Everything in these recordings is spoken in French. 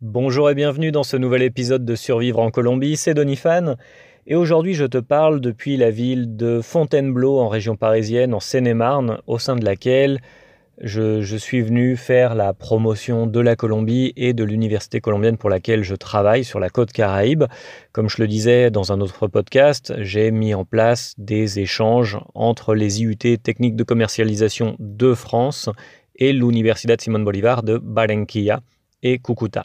Bonjour et bienvenue dans ce nouvel épisode de Survivre en Colombie, c'est Donifan. Et aujourd'hui je te parle depuis la ville de Fontainebleau en région parisienne, en Seine-et-Marne, au sein de laquelle je suis venu faire la promotion de la Colombie et de l'université colombienne pour laquelle je travaille sur la côte Caraïbe. Comme je le disais dans un autre podcast, j'ai mis en place des échanges entre les IUT techniques de commercialisation de France et l'Universidad Simón Bolívar de Barranquilla et Cúcuta.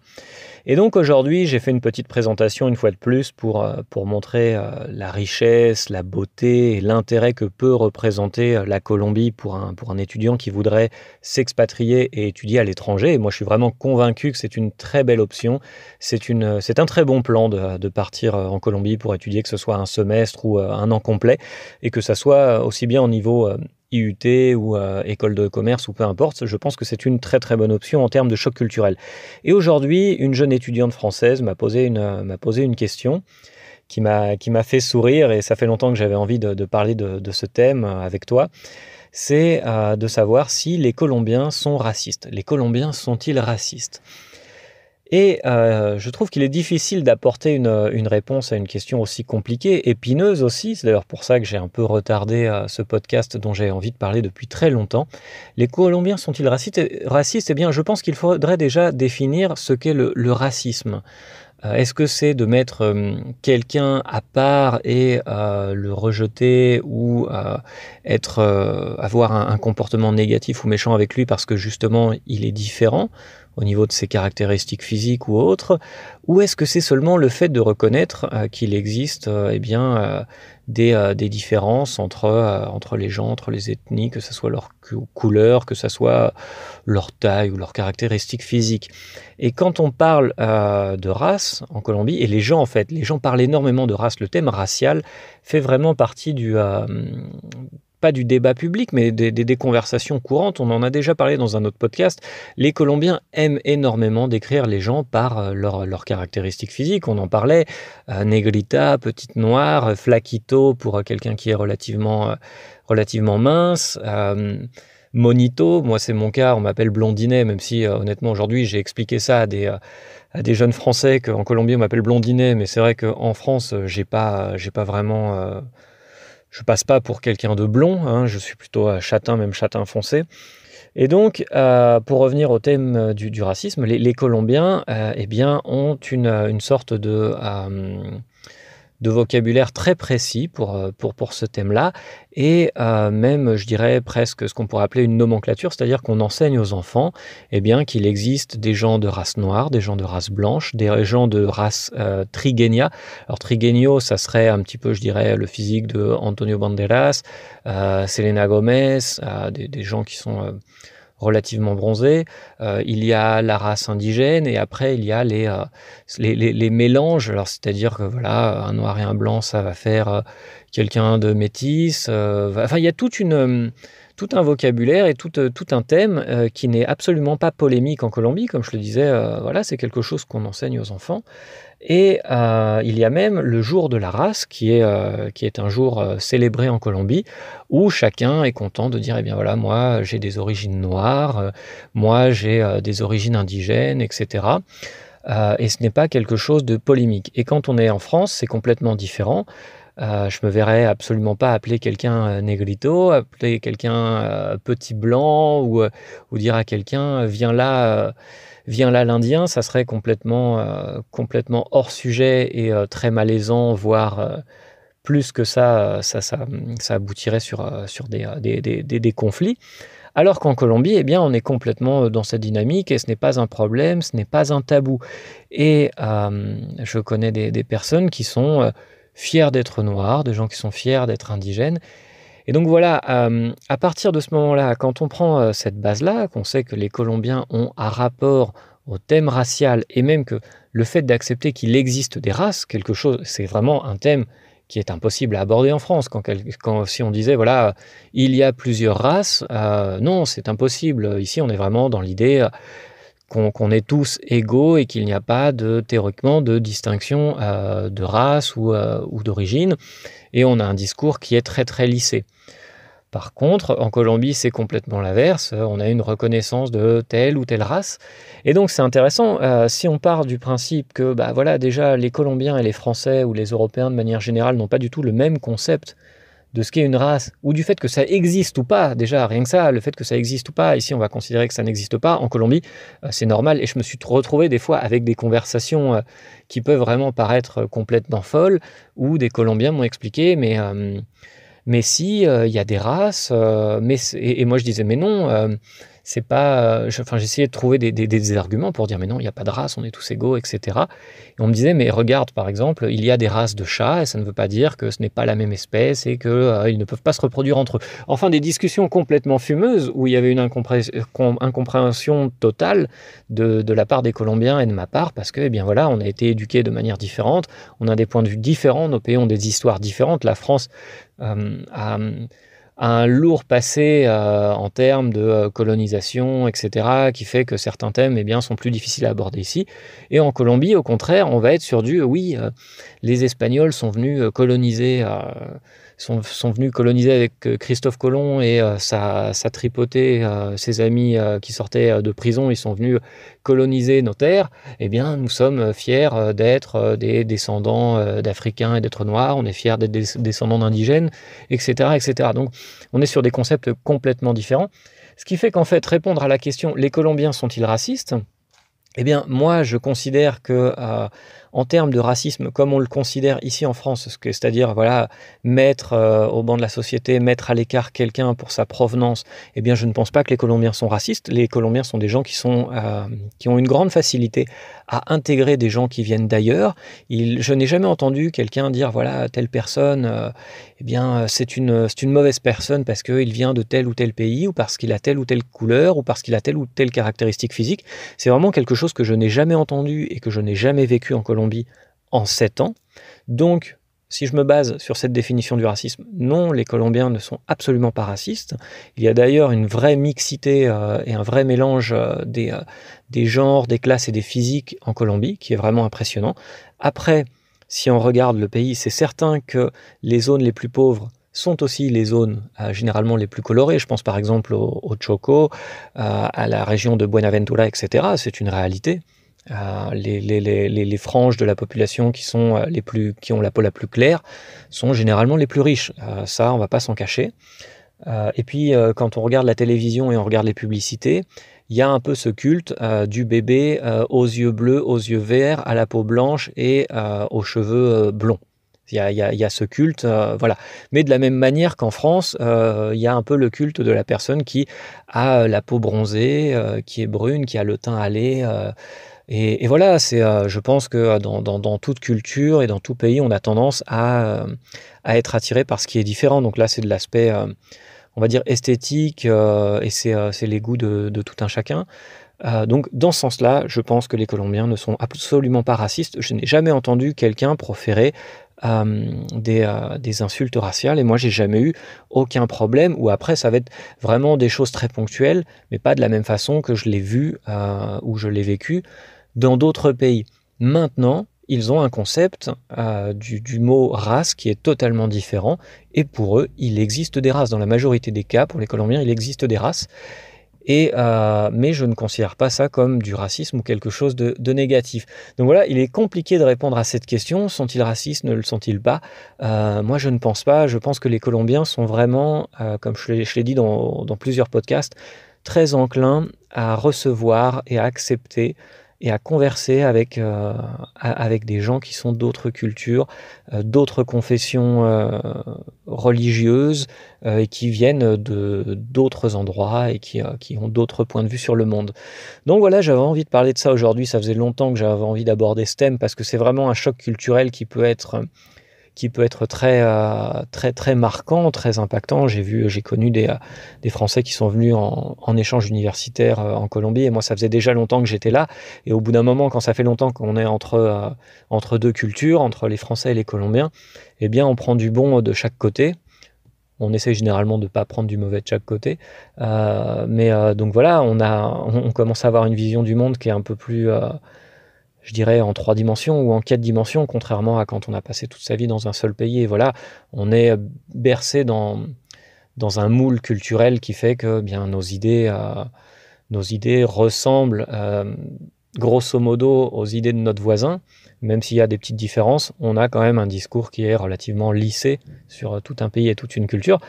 Et donc aujourd'hui, j'ai fait une petite présentation une fois de plus pour montrer la richesse, la beauté et l'intérêt que peut représenter la Colombie pour un étudiant qui voudrait s'expatrier et étudier à l'étranger. Et moi, je suis vraiment convaincu que c'est une très belle option. C'est un très bon plan de partir en Colombie pour étudier, que ce soit un semestre ou un an complet, et que ça soit aussi bien au niveau IUT ou école de commerce ou peu importe. Je pense que c'est une très très bonne option en termes de choc culturel. Et aujourd'hui, une jeune étudiante française m'a posé une question qui m'a fait sourire, et ça fait longtemps que j'avais envie de parler de ce thème avec toi. C'est de savoir si les Colombiens sont racistes. Les Colombiens sont-ils racistes ? Et je trouve qu'il est difficile d'apporter une réponse à une question aussi compliquée, épineuse aussi. C'est d'ailleurs pour ça que j'ai un peu retardé ce podcast dont j'ai envie de parler depuis très longtemps. Les Colombiens sont-ils racistes ? Eh bien, je pense qu'il faudrait déjà définir ce qu'est le racisme. Est-ce que c'est de mettre quelqu'un à part et le rejeter ou avoir un comportement négatif ou méchant avec lui parce que justement il est différent au niveau de ses caractéristiques physiques ou autres, ou est-ce que c'est seulement le fait de reconnaître qu'il existe des différences entre les gens, entre les ethnies, que ce soit leur couleur, que ce soit leur taille ou leurs caractéristiques physiques. Et quand on parle de race en Colombie, et les gens parlent énormément de race, le thème racial fait vraiment partie pas du débat public, mais des conversations courantes. On en a déjà parlé dans un autre podcast. Les Colombiens aiment énormément décrire les gens par leurs caractéristiques physiques. On en parlait, negrita, petite noire, flaquito pour quelqu'un qui est relativement mince, monito, moi c'est mon cas, on m'appelle blondinet, même si honnêtement aujourd'hui j'ai expliqué ça à des jeunes Français qu'en Colombie on m'appelle blondinet, mais c'est vrai qu'en France j'ai pas vraiment... je passe pas pour quelqu'un de blond, hein, je suis plutôt châtain, même châtain foncé. Et donc, pour revenir au thème du racisme, les Colombiens ont une sorte de vocabulaire très précis pour ce thème-là, et même, je dirais, presque ce qu'on pourrait appeler une nomenclature, c'est-à-dire qu'on enseigne aux enfants qu'il existe des gens de race noire, des gens de race blanche, des gens de race trigueña. Alors trigueño, ça serait un petit peu, je dirais, le physique de Antonio Banderas, Selena Gomez, des gens qui sont relativement bronzés. Il y a la race indigène, et après il y a les mélanges. Alors c'est-à-dire que voilà, un noir et un blanc, ça va faire quelqu'un de métis. Il y a tout un vocabulaire et tout un thème qui n'est absolument pas polémique en Colombie, comme je le disais. C'est quelque chose qu'on enseigne aux enfants. Et il y a même le jour de la race qui est un jour célébré en Colombie, où chacun est content de dire moi j'ai des origines noires, moi j'ai des origines indigènes, etc. Et ce n'est pas quelque chose de polémique. Et quand on est en France, c'est complètement différent. Je me verrais absolument pas appeler quelqu'un negrito, appeler quelqu'un petit blanc, ou dire à quelqu'un viens là l'Indien. Ça serait complètement hors sujet et très malaisant, voire plus que ça aboutirait sur des conflits. Alors qu'en Colombie, on est complètement dans cette dynamique, et ce n'est pas un problème, ce n'est pas un tabou. Et je connais des personnes qui sont fiers d'être noirs, des gens qui sont fiers d'être indigènes. Et donc voilà, à partir de ce moment-là, quand on prend cette base-là, qu'on sait que les Colombiens ont un rapport au thème racial, et même que le fait d'accepter qu'il existe des races, c'est vraiment un thème qui est impossible à aborder en France. Si on disait, il y a plusieurs races, non, c'est impossible. Ici, on est vraiment dans l'idée qu'on est tous égaux et qu'il n'y a pas théoriquement de distinction de race ou d'origine. Et on a un discours qui est très très lissé. Par contre, en Colombie, c'est complètement l'inverse. On a une reconnaissance de telle ou telle race. Et donc, c'est intéressant. Si on part du principe que, voilà, déjà, les Colombiens et les Français ou les Européens, de manière générale, n'ont pas du tout le même concept de ce qu'est une race, ou du fait que ça existe ou pas, déjà, rien que ça, le fait que ça existe ou pas, ici, on va considérer que ça n'existe pas. En Colombie, c'est normal. Et je me suis retrouvé des fois avec des conversations qui peuvent vraiment paraître complètement folles, où des Colombiens m'ont expliqué, mais si, il y a des races, et moi je disais, mais non, c'est pas. J'essayais de trouver des arguments pour dire, mais non, il n'y a pas de race, on est tous égaux, etc. Et on me disait, mais regarde, par exemple, il y a des races de chats, et ça ne veut pas dire que ce n'est pas la même espèce et qu'ils ne peuvent pas se reproduire entre eux. Enfin, des discussions complètement fumeuses où il y avait une incompréhension totale de la part des Colombiens et de ma part, parce que, eh bien voilà, on a été éduqués de manière différente, on a des points de vue différents, nos pays ont des histoires différentes. La France a un lourd passé en termes de colonisation, etc., qui fait que certains thèmes sont plus difficiles à aborder ici. Et en Colombie, au contraire, on va être sur oui, les Espagnols sont venus coloniser, sont venus coloniser avec Christophe Colomb et sa tripotée, ses amis qui sortaient de prison, ils sont venus coloniser nos terres. Eh bien, nous sommes fiers d'être des descendants d'Africains et d'êtres noirs, on est fiers d'être des descendants d'indigènes, etc., etc. Donc, on est sur des concepts complètement différents. Ce qui fait qu'en fait, répondre à la question « les Colombiens sont-ils racistes ?» Eh bien, moi, je considère que, en termes de racisme, comme on le considère ici en France, c'est-à-dire, voilà, mettre au banc de la société, mettre à l'écart quelqu'un pour sa provenance, eh bien, je ne pense pas que les Colombiens sont racistes. Les Colombiens sont des gens qui ont une grande facilité à intégrer des gens qui viennent d'ailleurs. Je n'ai jamais entendu quelqu'un dire, voilà, telle personne, c'est une mauvaise personne parce qu'il vient de tel ou tel pays, ou parce qu'il a telle ou telle couleur, ou parce qu'il a telle ou telle caractéristique physique. C'est vraiment quelque chose que je n'ai jamais entendu et que je n'ai jamais vécu en Colombie en 7 ans. Donc, si je me base sur cette définition du racisme, non, les Colombiens ne sont absolument pas racistes. Il y a d'ailleurs une vraie mixité et un vrai mélange des genres, des classes et des physiques en Colombie, qui est vraiment impressionnant. Après, si on regarde le pays, c'est certain que les zones les plus pauvres sont aussi les zones généralement les plus colorées. Je pense par exemple au Choco, à la région de Buenaventura, etc. C'est une réalité. Les franges de la population qui ont la peau la plus claire sont généralement les plus riches. Ça, on ne va pas s'en cacher. Et puis, quand on regarde la télévision et on regarde les publicités, il y a un peu ce culte du bébé aux yeux bleus, aux yeux verts, à la peau blanche et aux cheveux blonds. Il y a ce culte, voilà. Mais de la même manière qu'en France, il y a un peu le culte de la personne qui a la peau bronzée, qui est brune, qui a le teint hâlé. Et voilà, je pense que dans toute culture et dans tout pays, on a tendance à être attiré par ce qui est différent. Donc là, c'est de l'aspect, on va dire, esthétique, et c'est les goûts de tout un chacun. Donc dans ce sens-là, je pense que les Colombiens ne sont absolument pas racistes. Je n'ai jamais entendu quelqu'un proférer des insultes raciales, et moi j'ai jamais eu aucun problème. Ou après, ça va être vraiment des choses très ponctuelles, mais pas de la même façon que je l'ai vu ou je l'ai vécu dans d'autres pays. Maintenant, ils ont un concept du mot race qui est totalement différent, et pour eux, il existe des races. Dans la majorité des cas, pour les Colombiens, il existe des races. Mais je ne considère pas ça comme du racisme ou quelque chose de négatif. Donc voilà, il est compliqué de répondre à cette question. Sont-ils racistes, ne le sont-ils pas ? Moi, je ne pense pas. Je pense que les Colombiens sont vraiment, comme je l'ai dit dans plusieurs podcasts, très enclins à recevoir et à accepter et à converser avec des gens qui sont d'autres cultures, d'autres confessions religieuses, et qui viennent d'autres endroits et qui ont d'autres points de vue sur le monde. Donc voilà, j'avais envie de parler de ça aujourd'hui. Ça faisait longtemps que j'avais envie d'aborder ce thème, parce que c'est vraiment un choc culturel qui peut être très très marquant, très impactant. J'ai connu des Français qui sont venus en échange universitaire en Colombie, et moi ça faisait déjà longtemps que j'étais là, et au bout d'un moment, quand ça fait longtemps qu'on est entre deux cultures, entre les Français et les Colombiens, eh bien on prend du bon de chaque côté. On essaie généralement de ne pas prendre du mauvais de chaque côté, donc voilà, on commence à avoir une vision du monde qui est un peu plus je dirais en 3 dimensions ou en 4 dimensions, contrairement à quand on a passé toute sa vie dans un seul pays. Et voilà, on est bercé dans dans un moule culturel qui fait que bien nos idées ressemblent grosso modo aux idées de notre voisin, même s'il y a des petites différences. On a quand même un discours qui est relativement lissé sur tout un pays et toute une culture.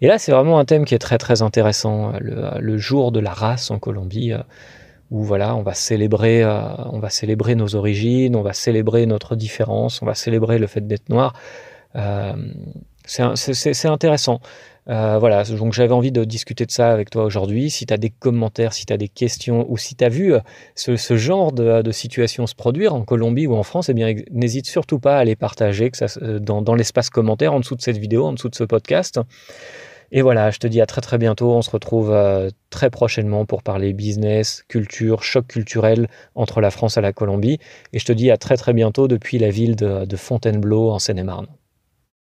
Et là, c'est vraiment un thème qui est très très intéressant, le jour de la race en Colombie, où voilà, on va célébrer nos origines, on va célébrer notre différence, on va célébrer le fait d'être noir. C'est intéressant. Voilà, donc j'avais envie de discuter de ça avec toi aujourd'hui. Si tu as des commentaires, si tu as des questions, ou si tu as vu ce genre de situation se produire en Colombie ou en France, eh bien, n'hésite surtout pas à les partager dans l'espace commentaire en dessous de cette vidéo, en dessous de ce podcast. Et voilà, je te dis à très très bientôt. On se retrouve très prochainement pour parler business, culture, choc culturel entre la France et la Colombie. Et je te dis à très très bientôt depuis la ville de Fontainebleau en Seine-et-Marne.